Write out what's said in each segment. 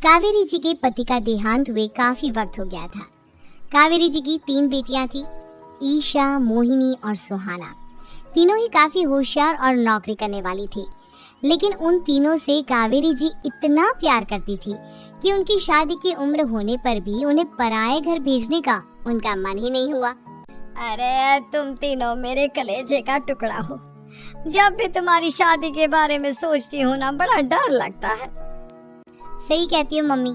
कावेरी जी के पति का देहांत हुए काफी वक्त हो गया था। कावेरी जी की 3 बेटियां थी, ईशा, मोहिनी और सुहाना। तीनों ही काफी होशियार और नौकरी करने वाली थी, लेकिन उन तीनों से कावेरी जी इतना प्यार करती थी कि उनकी शादी की उम्र होने पर भी उन्हें पराये घर भेजने का उनका मन ही नहीं हुआ। अरे तुम तीनों मेरे कलेजे का टुकड़ा हो। जब भी तुम्हारी शादी के बारे में सोचती हूँ ना, बड़ा डर लगता है। सही कहती हो मम्मी,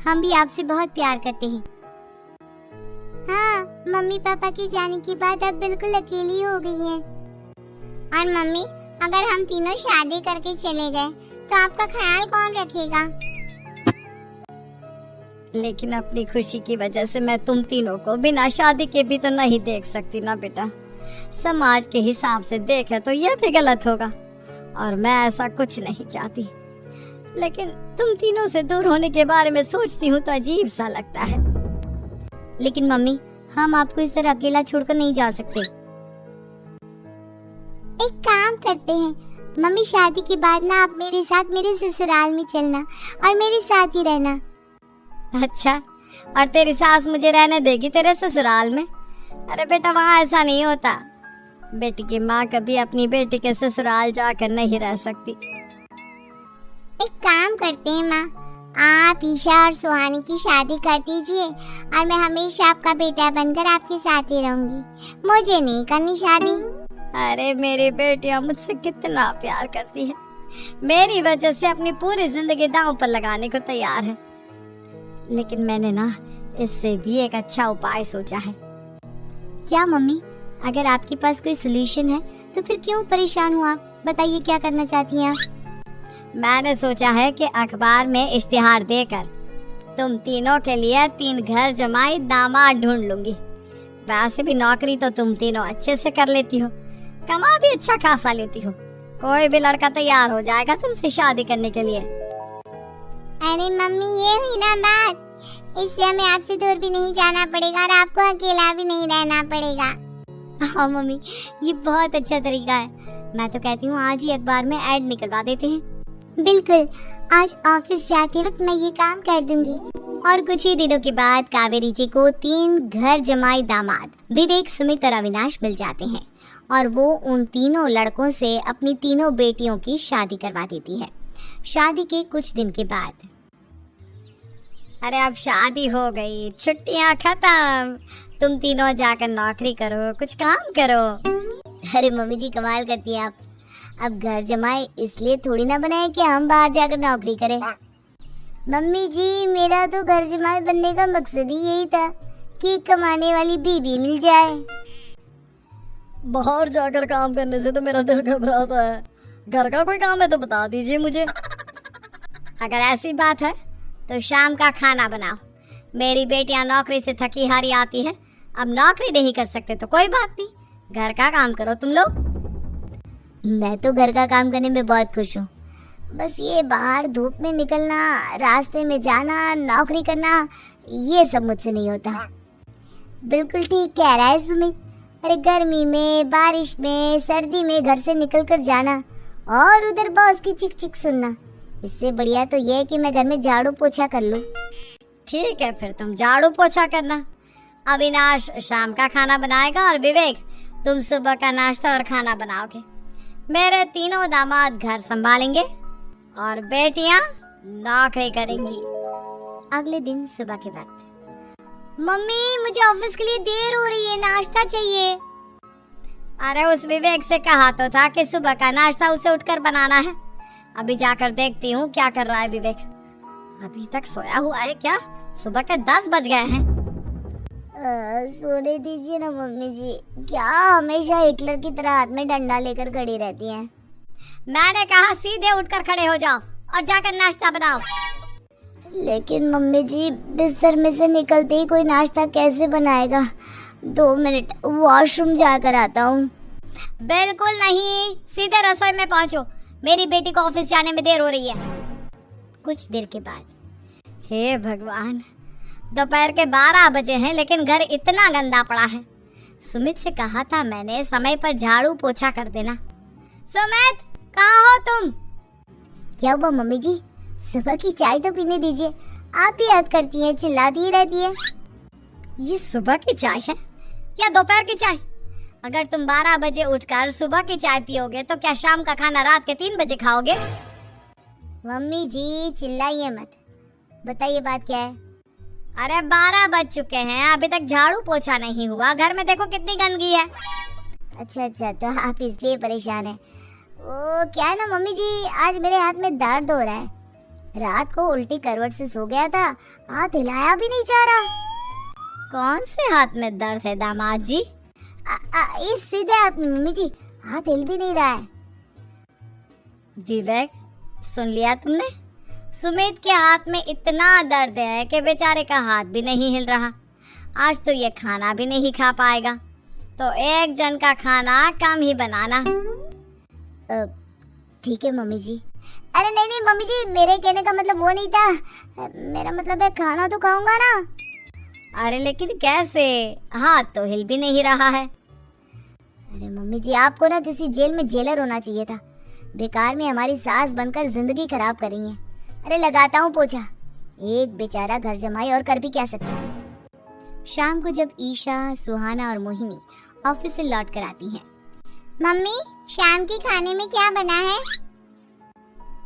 हम भी आपसे बहुत प्यार करते हैं। हाँ, मम्मी पापा की जाने के बाद अब बिल्कुल अकेली हो गई हैं। और मम्मी, अगर हम तीनों शादी करके चले गए तो आपका ख्याल कौन रखेगा? लेकिन अपनी खुशी की वजह से मैं तुम तीनों को बिना शादी के भी तो नहीं देख सकती ना बेटा। समाज के हिसाब से देखे तो यह भी गलत होगा, और मैं ऐसा कुछ नहीं चाहती। लेकिन तुम तीनों से दूर होने के बारे में सोचती हूँ तो अजीब सा लगता है। लेकिन मम्मी, हम आपको इस तरह अकेला छोड़कर नहीं जा सकते। एक काम करते हैं मम्मी, शादी के बाद ना आप मेरे साथ मेरे ससुराल में चलना और मेरे साथ ही रहना। अच्छा, और तेरी सास मुझे रहने देगी तेरे ससुराल में? अरे बेटा, वहाँ ऐसा नहीं होता। बेटी की माँ कभी अपनी बेटी के ससुराल जाकर नहीं रह सकती। एक काम करते हैं माँ, आप ईशा और सुहानी की शादी कर दीजिए और मैं हमेशा आपका बेटा बनकर आपके साथ ही रहूंगी। मुझे नहीं करनी शादी। अरे मेरी बेटियां मुझसे कितना प्यार करती है, मेरी वजह से अपनी पूरी जिंदगी दांव पर लगाने को तैयार है। लेकिन मैंने ना इससे भी एक अच्छा उपाय सोचा है। क्या मम्मी? अगर आपके पास कोई सोल्यूशन है तो फिर क्यों परेशान हो आप? बताइए, क्या करना चाहती हैं आप? मैंने सोचा है कि अखबार में इश्तिहार देकर तुम तीनों के लिए 3 घर जमाई दामाद ढूंढ लूंगी। वैसे भी नौकरी तो तुम तीनों अच्छे से कर लेती हो, कमा भी अच्छा खासा लेती हो। कोई भी लड़का तैयार हो जाएगा तुमसे शादी करने के लिए। अरे मम्मी, ये हुई ना बात। इससे हमें आपसे दूर भी नहीं जाना पड़ेगा और आपको अकेला भी नहीं रहना पड़ेगा। हाँ मम्मी, ये बहुत अच्छा तरीका है। मैं तो कहती हूँ आज ही अखबार में ऐड निकलवा देते हैं। बिल्कुल, आज ऑफिस जाते वक्त मैं ये काम कर दूंगी। और कुछ ही दिनों के बाद कावेरी जी को 3 घर जमाई दामाद विवेक, सुमित और अविनाश मिल जाते हैं और वो उन तीनों लड़कों से अपनी तीनों बेटियों की शादी करवा देती है। शादी के कुछ दिन के बाद, अरे अब शादी हो गई, छुट्टियां खत्म, तुम तीनों जाकर नौकरी करो, कुछ काम करो। अरे मम्मी जी, कमाल करती हैं आप। अब घर जमाए इसलिए थोड़ी ना बनाए कि हम बाहर जाकर नौकरी करें। मम्मी जी, मेरा तो घर जमाए बनने का मकसद ही यही था कि कमाने वाली बीवी मिल जाए। बाहर जाकर काम करने से तो मेरा दिल घबराता है। घर का कोई काम है तो बता दीजिए मुझे। अगर ऐसी बात है तो शाम का खाना बनाओ। मेरी बेटियां नौकरी से थकी हारी आती है, अब नौकरी नहीं कर सकते तो कोई बात नहीं, घर का काम करो तुम लोग। मैं तो घर का काम करने में बहुत खुश हूँ, बस ये बाहर धूप में निकलना, रास्ते में जाना, नौकरी करना, ये सब मुझसे नहीं होता। बिल्कुल ठीक कह रहा है सुमित। अरे गर्मी में, बारिश में, सर्दी में घर से निकलकर जाना और उधर बॉस की चिक चिक सुनना, इससे बढ़िया तो ये है कि मैं घर में झाड़ू पोछा कर लूं। ठीक है, फिर तुम झाड़ू पोछा करना। अविनाश शाम का खाना बनाएगा और विवेक तुम सुबह का नाश्ता और खाना बनाओगे। मेरे तीनों दामाद घर संभालेंगे और बेटियां नौकरी करेंगी। अगले दिन सुबह के वक्त, मम्मी मुझे ऑफिस के लिए देर हो रही है, नाश्ता चाहिए। अरे उस विवेक से कहा तो था कि सुबह का नाश्ता उसे उठकर बनाना है। अभी जाकर देखती हूँ क्या कर रहा है विवेक। अभी तक सोया हुआ है क्या? सुबह के 10 बज गए हैं। सोने दीजिए ना मम्मी जी, क्या हमेशा हिटलर की तरह हाथ में डंडा लेकर खड़ी रहती हैं? मैंने कहा सीधे उठकर खड़े हो जाओ और जाकर नाश्ता बनाओ। लेकिन मम्मी जी, बिस्तर में से निकलते ही कोई नाश्ता कैसे बनाएगा? 2 मिनट, वॉशरूम जाकर आता हूँ। बिल्कुल नहीं, सीधे रसोई में पहुँचो, मेरी बेटी को ऑफिस जाने में देर हो रही है। कुछ देर के बाद, हे भगवान, दोपहर के 12 बजे हैं लेकिन घर इतना गंदा पड़ा है। सुमित से कहा था मैंने समय पर झाड़ू पोछा कर देना। सुमित, कहाँ हो तुम? क्या हुआ मम्मी जी? सुबह की चाय तो पीने दीजिए, आप भी याद करती हैं, चिल्लाती ही रहती है। ये सुबह की चाय है या दोपहर की चाय? अगर तुम 12 बजे उठकर सुबह की चाय पियोगे तो क्या शाम का खाना रात के 3 बजे खाओगे? मम्मी जी चिल्लाइए मत, बताइए बात क्या है। अरे 12 बज चुके हैं, अभी तक झाड़ू पोछा नहीं हुआ, घर में देखो कितनी गंदगी है। अच्छा, तो आप इसलिए परेशान हैं। ओ क्या है ना मम्मी जी, आज मेरे हाथ में दर्द हो रहा है। रात को उल्टी करवट से सो गया था, हाथ हिलाया भी नहीं जा रहा। कौन से हाथ में दर्द है दामाद जी? इस सीधे हाथ में मम्मी जी, हाथ हिल भी नहीं रहा है। विवेक, सुन लिया तुमने? सुमित के हाथ में इतना दर्द है कि बेचारे का हाथ भी नहीं हिल रहा। आज तो ये खाना भी नहीं खा पाएगा, तो एक जन का खाना कम ही बनाना। ठीक है मम्मी जी। अरे नहीं मम्मी जी, मेरे कहने का मतलब वो नहीं था, मेरा मतलब है खाना तो खाऊंगा ना। अरे लेकिन कैसे, हाथ तो हिल भी नहीं रहा है। अरे मम्मी जी, आपको ना किसी जेल में जेलर होना चाहिए था, बेकार में हमारी सास बनकर जिंदगी खराब कर रही है। अरे लगाता हूँ पोछा, एक बेचारा घर जमाई और कर भी क्या सकता है। शाम को जब ईशा, सुहाना और मोहिनी ऑफिस से लौट कर आती हैं, मम्मी शाम के खाने में क्या बना है?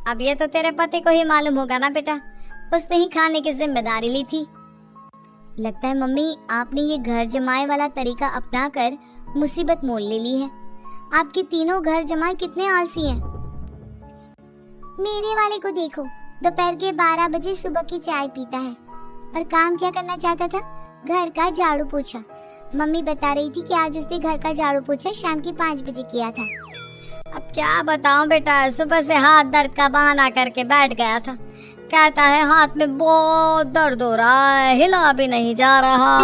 अब ये तो तेरे पति को ही मालूम होगा ना बेटा, उसने ही खाने की जिम्मेदारी ली थी। लगता है मम्मी आपने ये घर जमाए वाला तरीका अपनाकर मुसीबत मोल ले ली है। आपके तीनों घर जमाए कितने आलसी हैं। मेरे वाले को देखो, दोपहर के 12 बजे सुबह की चाय पीता है और काम क्या करना चाहता था? घर का झाड़ू पोछा। मम्मी बता रही थी कि आज उसने घर का झाड़ू पोछा शाम के 5 बजे किया था। अब क्या बताऊं बेटा, सुबह से हाथ दर्द का बहाना करके बैठ गया था। कहता है हाथ में बहुत दर्द हो रहा है, हिला भी नहीं जा रहा।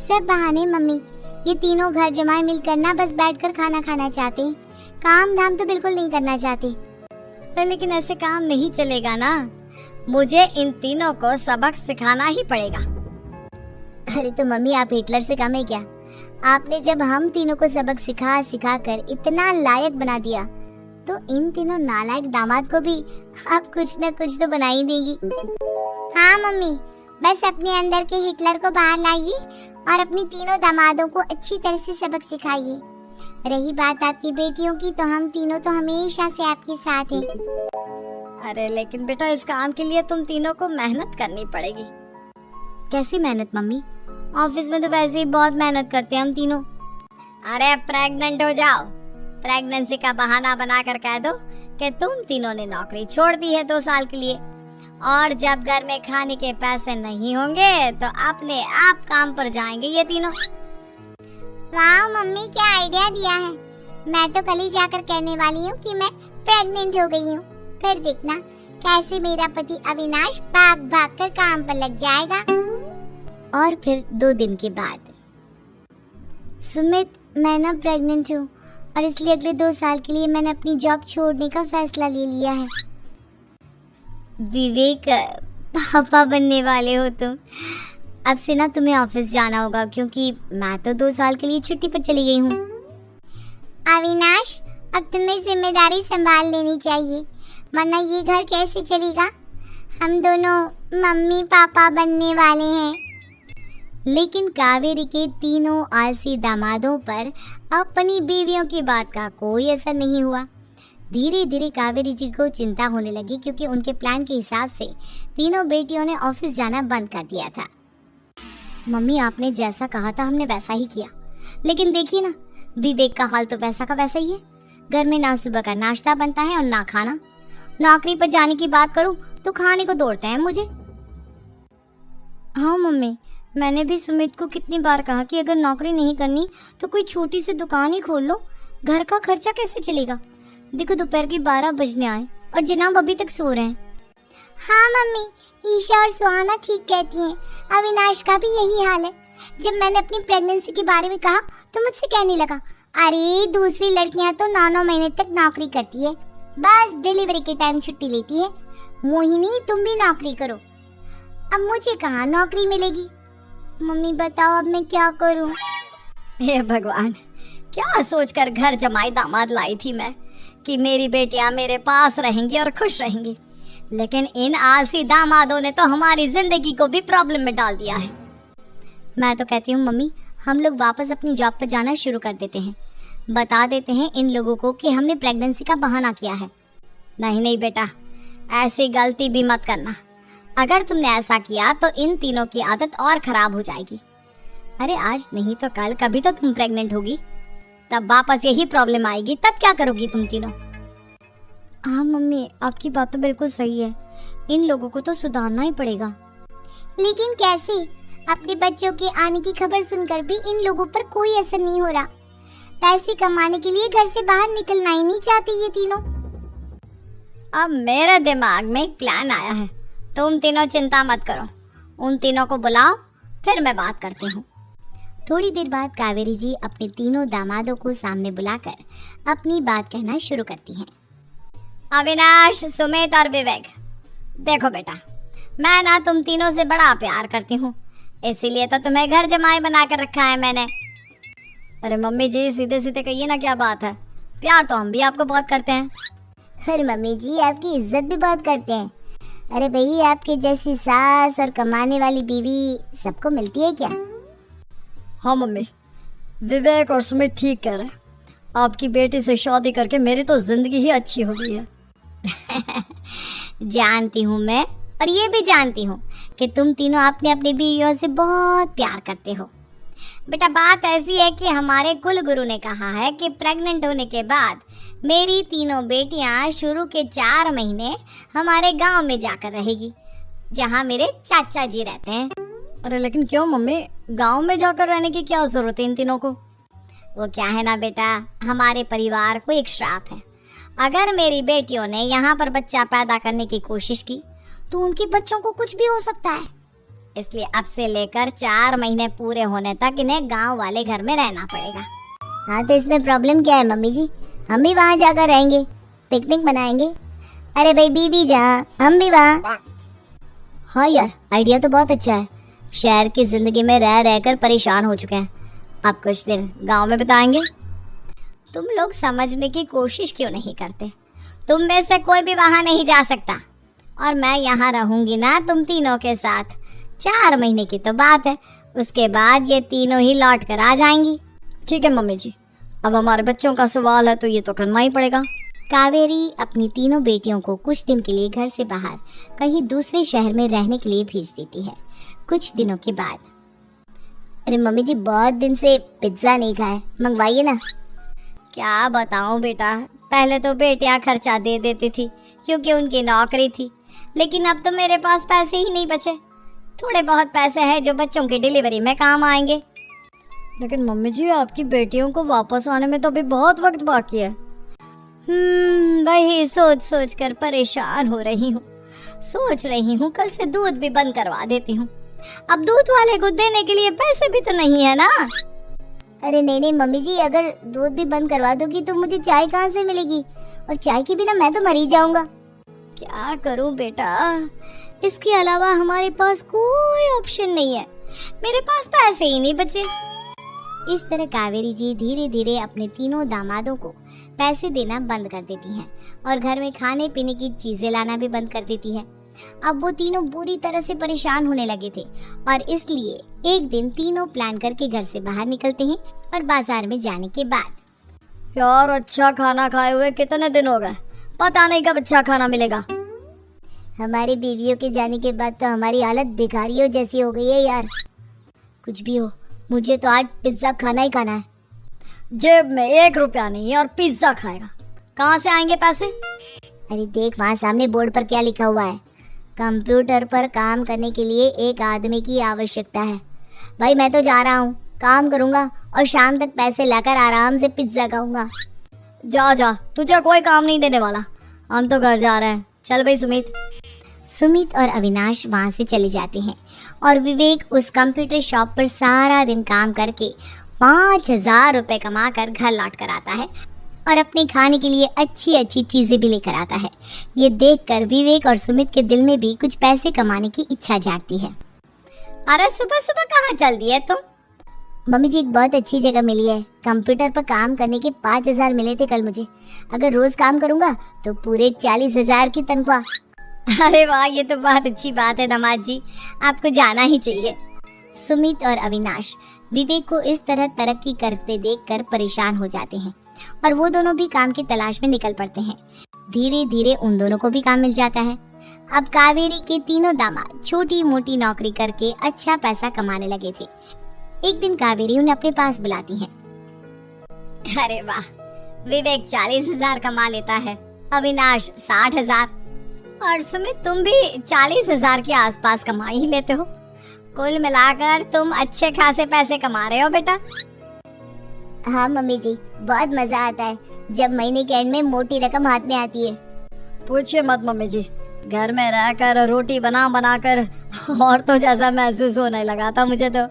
सब बहाने मम्मी, ये तीनों घर जमाए मिलकर ना बस बैठकर खाना खाना चाहते हैं, काम धाम तो बिल्कुल नहीं करना चाहते। तो लेकिन ऐसे काम नहीं चलेगा ना, मुझे इन तीनों को सबक सिखाना ही पड़ेगा। अरे तो मम्मी आप हिटलर से कम है क्या? आपने जब हम तीनों को सबक सिखा सिखा कर इतना लायक बना दिया, तो इन तीनों नालायक दामाद को भी आप कुछ न कुछ तो बना ही देगी। हाँ मम्मी, बस अपने अंदर के हिटलर को बाहर लाइए और अपनी तीनों दामादों को अच्छी तरह से सबक सिखाइए। रही बात आपकी बेटियों की, तो हम तीनों तो हमेशा से आपके साथ हैं। अरे लेकिन बेटा इस काम के लिए तुम तीनों को मेहनत करनी पड़ेगी। कैसी मेहनत मम्मी? ऑफिस में तो वैसे ही बहुत मेहनत करते हैं हम तीनों। अरे प्रेग्नेंट हो जाओ, प्रेगनेंसी का बहाना बनाकर कह दो कि तुम तीनों ने नौकरी छोड़ दी है 2 साल के लिए, और जब घर में खाने के पैसे नहीं होंगे तो अपने आप काम पर जाएंगे ये तीनों। वाह मम्मी, क्या आइडिया दिया है। मैं तो कल ही जाकर कहने वाली हूँ कि मैं प्रेग्नेंट हो गई हूँ। फिर देखना कैसे मेरा पति अविनाश भाग भाग कर काम पर लग जाएगा। और फिर 2 दिन के बाद, सुमित मैं ना प्रेग्नेंट हूँ और इसलिए अगले 2 साल के लिए मैंने अपनी जॉब छोड़ने का फैसला ले लिया है। विवेक, पापा बनने वाले हो तुम। अब से ना तुम्हें ऑफिस जाना होगा, क्योंकि मैं तो 2 साल के लिए छुट्टी पर चली गई हूँ। अविनाश, अब तुम्हें जिम्मेदारी संभाल लेनी चाहिए, वरना ये घर कैसे चलेगा। हम दोनों मम्मी पापा बनने वाले हैं। लेकिन कावेरी के तीनों आलसी दामादों पर अपनी बीवियों की बात का कोई असर नहीं हुआ। धीरे धीरे कावेरी जी को चिंता होने लगी, क्योंकि उनके प्लान के हिसाब से तीनों बेटियों ने ऑफिस जाना बंद कर दिया था। मम्मी आपने जैसा कहा था हमने वैसा ही किया, लेकिन देखिए ना विवेक का हाल तो वैसा का वैसा ही है। घर में ना सुबह का नाश्ता बनता है और ना खाना। नौकरी पर जाने की बात करूं तो खाने को दौड़ते हैं मुझे। हाँ मम्मी, मैंने भी सुमित को कितनी बार कहा कि अगर नौकरी नहीं करनी तो कोई छोटी सी दुकान ही खोल लो, घर का खर्चा कैसे चलेगा। देखो दोपहर के 12 बजने आए और जनाब अभी तक सो रहे हैं। हाँ मम्मी, ईशा और सुहाना ठीक कहती हैं, अविनाश का भी यही हाल है। जब मैंने अपनी प्रेगनेंसी के बारे में कहा तो मुझसे कहने लगा, अरे दूसरी लड़कियां तो 9 महीने तक नौकरी करती है, बस डिलीवरी के टाइम छुट्टी लेती है। मोहिनी तुम भी नौकरी करो। अब मुझे कहाँ नौकरी मिलेगी। मम्मी बताओ अब मैं क्या करूं। हे भगवान, क्या सोचकर घर जमाई दामाद लाई थी मैं कि मेरी बेटियां मेरे पास रहेंगी और खुश रहेंगी। लेकिन इन आलसी दामादों ने तो हमारी जिंदगी को भी प्रॉब्लम में डाल दिया है। मैं तो कहती हूँ मम्मी, हम लोग वापस अपनी जॉब पर जाना शुरू कर देते हैं। बता देते हैं इन लोगों को कि हमने प्रेगनेंसी का बहाना किया है। नहीं नहीं बेटा, ऐसी गलती भी मत करना। अगर तुमने ऐसा किया तो इन तीनों की आदत और खराब हो जाएगी। अरे आज नहीं तो कल कभी तो तुम प्रेग्नेंट होगी, तब वापस यही प्रॉब्लम आएगी, तब क्या करोगी तुम तीनों? हाँ मम्मी, आपकी बात तो बिल्कुल सही है। इन लोगों को तो सुधारना ही पड़ेगा। लेकिन कैसे? अपने बच्चों के आने की खबर सुनकर भी इन लोगों पर कोई असर नहीं हो रहा। पैसे कमाने के लिए घर से बाहर निकलना ही नहीं चाहते ये तीनों। अब मेरे दिमाग में एक प्लान आया है। तुम तीनों चिंता मत करो, उन तीनों को बुलाओ, फिर मैं बात करती हूँ। थोड़ी देर बाद कावेरी जी अपने तीनों दामादों को सामने बुलाकर अपनी बात कहना शुरू करती हैं। अविनाश, सुमित और विवेक, देखो बेटा, मैं ना तुम तीनों से बड़ा प्यार करती हूँ, इसीलिए तो तुम्हें घर जमाई बना कर रखा है मैंने। अरे मम्मी जी, सीधे सीधे कहिए ना, क्या बात है? प्यार तो हम भी आपको बहुत करते हैं। अरे मम्मी जी, आपकी इज्जत भी बहुत करते हैं। अरे भाई, आपके जैसी सास और कमाने वाली बीवी सबको मिलती है क्या? हाँ मम्मी, विवेक और सुमित ठीक कह रहे हैं। आपकी बेटी से शादी करके मेरी तो जिंदगी ही अच्छी हो गई है। जानती हूँ मैं, और ये भी जानती हूँ कि तुम तीनों अपने अपनी बीवियों से बहुत प्यार करते हो। बेटा, बात ऐसी है कि हमारे कुल गुरु ने कहा है कि प्रेग्नेंट होने के बाद मेरी तीनों बेटियां शुरू के 4 महीने हमारे गांव में जाकर रहेगी, जहां मेरे चाचा जी रहते हैं। अरे लेकिन क्यों मम्मी, गांव में जाकर रहने की क्या जरूरत है इन तीनों को? वो क्या है ना बेटा, हमारे परिवार को एक श्राप है। अगर मेरी बेटियों ने यहाँ पर बच्चा पैदा करने की कोशिश की तो उनके बच्चों को कुछ भी हो सकता है। इसलिए अब से लेकर 4 महीने पूरे होने तक इन्हें गांव वाले घर में रहना पड़ेगा। हाँ तो इसमें प्रॉब्लम क्या है मम्मी जी? हम भी वहाँ जाकर रहेंगे, पिकनिक मनाएंगे। अरे भाई बीबी जहाँ, हम भी वहाँ। हाँ यार, आइडिया तो बहुत अच्छा है। शहर की जिंदगी में रह रहकर परेशान हो चुके हैं, अब कुछ दिन गांव में बिताएंगे। तुम लोग समझने की कोशिश क्यों नहीं करते? तुम में से कोई भी वहाँ नहीं जा सकता, और मैं यहाँ रहूंगी ना तुम तीनों के साथ। 4 महीने की तो बात है, उसके बाद ये तीनों ही लौट कर आ जाएंगी। ठीक है मम्मी जी, अब हमारे बच्चों का सवाल है तो ये तो करना ही पड़ेगा। कावेरी अपनी तीनों बेटियों को कुछ दिन के लिए घर से बाहर कहीं दूसरे शहर में रहने के लिए भेज देती है। कुछ दिनों के बाद, अरे मम्मी जी, बहुत दिन से पिज्जा नहीं खाए, मंगवाइए ना। क्या बताऊं बेटा, पहले तो बेटियां खर्चा दे देती थी क्योंकि उनकी नौकरी थी, लेकिन अब तो मेरे पास पैसे ही नहीं बचे। थोड़े बहुत पैसे हैं जो बच्चों की डिलीवरी में काम आएंगे। लेकिन मम्मी जी, आपकी बेटियों को वापस आने में तो अभी बहुत वक्त बाकी है। वही सोच सोच कर परेशान हो रही हूँ। सोच रही हूँ कल से दूध भी बंद करवा देती हूँ। अब दूध वाले को देने के लिए पैसे भी तो नहीं है ना। अरे नहीं नहीं मम्मी जी, अगर दूध भी बंद करवा दोगी तो मुझे चाय कहाँ से मिलेगी? और चाय के बिना मैं तो मर ही जाऊंगा। क्या करूं बेटा, इसके अलावा हमारे पास कोई ऑप्शन नहीं है। मेरे पास पैसे ही नहीं बचे। इस तरह कावेरी जी धीरे धीरे अपने तीनों दामादों को पैसे देना बंद कर देती हैं और घर में खाने पीने की चीजें लाना भी बंद कर देती है। अब वो तीनों बुरी तरह से परेशान होने लगे थे और इसलिए एक दिन तीनों प्लान करके घर से बाहर निकलते हैं और बाजार में जाने के बाद, यार अच्छा खाना खाए हुए कितने दिन हो गए, पता नहीं कब अच्छा खाना मिलेगा। हमारी बीवियों के जाने के बाद तो हमारी हालत भिखारियों जैसी हो गई है यार। कुछ भी हो, मुझे तो आज पिज्जा खाना ही खाना है। जेब में 1 रुपया नहीं है और पिज्जा खाएगा, कहाँ से आएंगे पैसे? अरे देख, वहाँ सामने बोर्ड पर क्या लिखा हुआ है, कंप्यूटर पर काम करने के लिए एक आदमी की आवश्यकता है। भाई मैं तो जा रहा हूँ, काम करूँगा और शाम तक पैसे लाकर आराम से पिज्जा खाऊंगा। जा जा, तुझे कोई काम नहीं देने वाला, हम तो घर जा रहे हैं। चल भाई सुमित। सुमित और अविनाश वहाँ से चले जाते हैं और विवेक उस कंप्यूटर शॉप पर सारा दिन काम करके 5000 रुपए कमा कर घर लौट कर आता है और अपने खाने के लिए अच्छी अच्छी चीजें भी लेकर आता है। ये देखकर विवेक और सुमित के दिल में भी कुछ पैसे कमाने की इच्छा जागती है। अरे सुबह सुबह कहाँ चल दी है तुम? मम्मी जी, एक बहुत अच्छी जगह मिली है। कंप्यूटर पर काम करने के 5000 मिले थे कल मुझे। अगर रोज काम करूंगा तो पूरे 40,000 की तनख्वाह। अरे वाह, ये तो बहुत अच्छी बात है दामाद जी, आपको जाना ही चाहिए। सुमित और अविनाश विवेक को इस तरह तरक्की करते देखकर परेशान हो जाते हैं और वो दोनों भी काम की तलाश में निकल पड़ते हैं। धीरे धीरे उन दोनों को भी काम मिल जाता है। अब कावेरी के तीनों दामाद छोटी मोटी नौकरी करके अच्छा पैसा कमाने लगे थे। एक दिन कावेरी उन्हें अपने पास बुलाती है। अरे वाह, विवेक 40,000 कमा लेता है, अविनाश 60,000 और सुमित तुम भी 40,000 के आसपास कमा ही लेते हो। कुल मिलाकर तुम अच्छे खासे पैसे कमा रहे हो बेटा। हाँ मम्मी जी, बहुत मजा आता है जब महीने के एंड में मोटी रकम हाथ में आती है। पूछिए मत मम्मी जी, घर में रहकर रोटी बना बना कर और तो जैसा महसूस होने लगा था मुझे तो।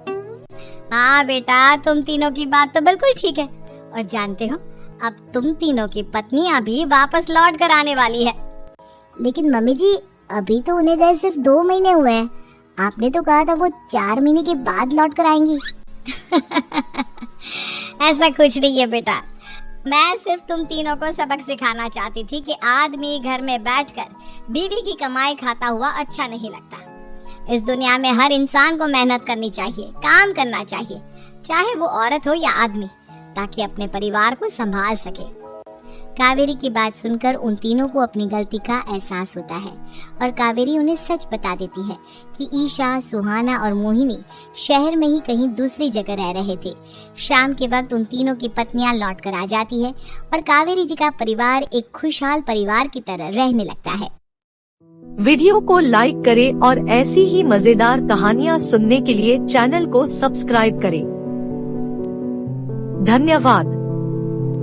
हाँ बेटा, तुम तीनों की बात तो बिल्कुल ठीक है। और जानते हो, अब तुम तीनों की पत्नियां भी वापस लौट कर आने वाली है। लेकिन मम्मी जी, अभी तो उन्हें गए सिर्फ 2 महीने हुए हैं। आपने तो कहा था वो 4 महीने के बाद लौट कर आएंगी। ऐसा कुछ नहीं है बेटा, मैं सिर्फ तुम तीनों को सबक सिखाना चाहती थी कि आदमी घर में बैठकर बीवी की कमाई खाता हुआ अच्छा नहीं लगता। इस दुनिया में हर इंसान को मेहनत करनी चाहिए, काम करना चाहिए, चाहे वो औरत हो या आदमी, ताकि अपने परिवार को संभाल सके। कावेरी की बात सुनकर उन तीनों को अपनी गलती का एहसास होता है और कावेरी उन्हें सच बता देती है कि ईशा, सुहाना और मोहिनी शहर में ही कहीं दूसरी जगह रह रहे थे। शाम के वक्त उन तीनों की पत्नियां लौट कर आ जाती है और कावेरी जी का परिवार एक खुशहाल परिवार की तरह रहने लगता है। वीडियो को लाइक करें और ऐसी ही मजेदार कहानियाँ सुनने के लिए चैनल को सब्सक्राइब करें। धन्यवाद।